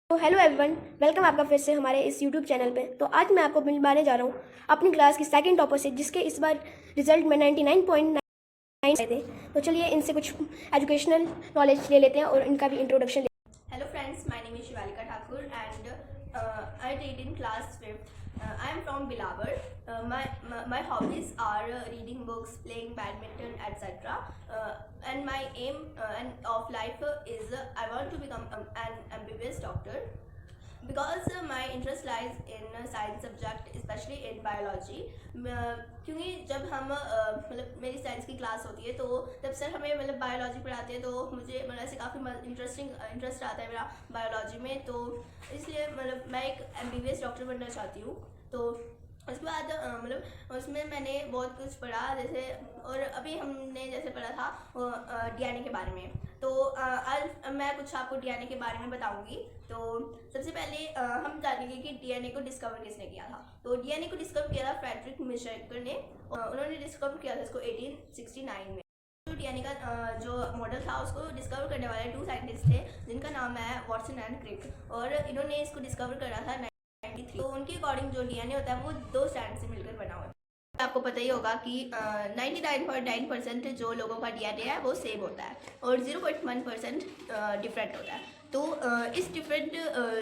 तो hello everyone, welcome आपका फिर से हमारे इस यूट्यूब चैनल पे। तो आज मैं आपको मिलवाने जा रहा हूँ अपनी क्लास की सेकंड टॉपर से, जिसके इस बार रिजल्ट में 99.9 आए थे। तो चलिए इनसे कुछ एजुकेशनल नॉलेज ले लेते हैं और इनका भी introduction. Hello friends, my name is Shivalika Thakur and I read in class 5th. I am from Bilawar. My hobbies are reading books, playing badminton, etc. And my aim of life is I want to become an MBBS doctor. Because my interest lies in science subject, especially in biology. क्योंकि जब हम मतलब मेरी science की class होती है तो तब सर हमें मतलब बायोलॉजी पढ़ाते हैं, तो मुझे मतलब ऐसे काफ़ी इंटरेस्ट आता है मेरा बायोलॉजी में। तो इसलिए मतलब मैं एक MBBS डॉक्टर बनना चाहती हूँ। तो उसके बाद मतलब उसमें मैंने बहुत कुछ पढ़ा, जैसे और अभी हमने जैसे पढ़ा था DNA के बारे में। तो आज मैं कुछ आपको DNA के बारे में बताऊंगी। तो सबसे पहले हम जानेंगे कि DNA को डिस्कवर किसने किया था। तो DNA को डिस्कवर किया था फ्रेडरिक मिशेल ने। उन्होंने डिस्कवर किया था इसको 1869 में। तो DNA का जो मॉडल था उसको डिस्कवर करने वाले 2 साइंटिस्ट थे, जिनका नाम है वॉटसन एंड क्रिक, और इन्होंने इसको डिस्कवर करा था 1993। तो उनके अकॉर्डिंग जो DNA होता है वो 2 स्ट्रैंड से मिलकर बना हुआ है। आपको पता ही होगा कि 99.9% जो लोगों का DNA है वो सेम होता है और 0.1% डिफरेंट होता है। तो इस डिफरेंट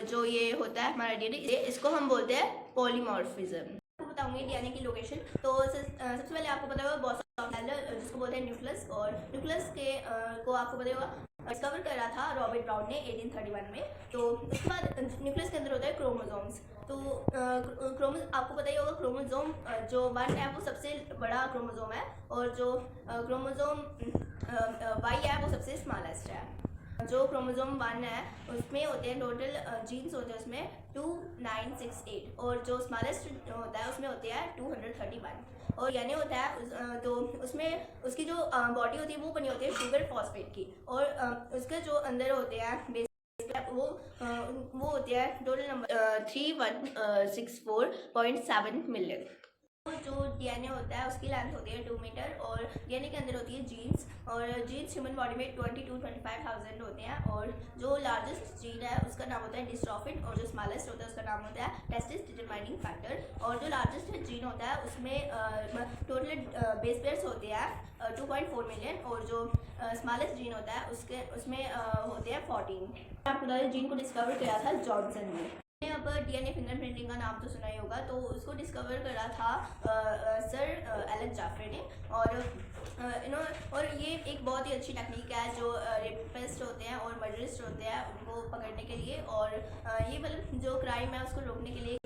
जो ये होता है हमारा DNA, इसको हम बोलते हैं पॉलीमॉर्फिज्म। आपको बताऊंगी DNA की लोकेशन। तो सबसे पहले आपको पता होगा बॉस ऑफ सेल, जिसको बोलते हैं न्यूक्लियस, और न्यूक्लियस के को आपको पता होगा डिस्कवर करा था रॉबर्ट ब्राउन ने 1831 में। तो उसके बाद न्यूक्लियस के अंदर होता है क्रोमोसोम्स। तो आपको पता ही होगा क्रोमोसोम जो 1 है वो सबसे बड़ा क्रोमोसोम है, और जो क्रोमोसोम Y है वो सबसे स्मॉलेस्ट है। जो क्रोमोसोम 1 है उसमें होते हैं टोटल जीन्स होते हैं उसमें 2968, और जो स्मॉलेस्ट होता है उसमें होते हैं 231। और यानी होता है तो उसमें उसकी जो बॉडी होती है वो बनी होती है शुगर फॉस्फेट की, और उसके जो अंदर होते हैं वो होते हैं टोटल नंबर 3164.7 मिलियन। जो DNA होता है उसकी लेंथ होती है 2 मीटर, और DNA के अंदर होती है जीन्स, और जीन्स ह्यूमन बॉडी में 22-25,000 होते हैं। और जो लार्जेस्ट जीन है उसका नाम होता है डिस्ट्रोफिन, और जो स्मॉलेस्ट होता है उसका नाम होता है टेस्टिस डिटरमाइनिंग फैक्टर। और जो लार्जेस्ट जीन होता है उसमें टोटल बेस पेयर्स होते हैं 2.4 मिलियन, और जो स्मॉलेस्ट जीन होता है उसमें होते हैं 14। आपको जीन को डिस्कवर किया था जॉनसन ने। अब DNA फिंगरप्रिंटिंग का नाम तो सुना ही होगा। तो उसको डिस्कवर करा था सर एलन जाफरे ने, और ये एक बहुत ही अच्छी टेक्निक है जो रेपिस्ट होते हैं और मर्डरिस्ट होते हैं उनको पकड़ने के लिए, और ये मतलब जो क्राइम है उसको रोकने के लिए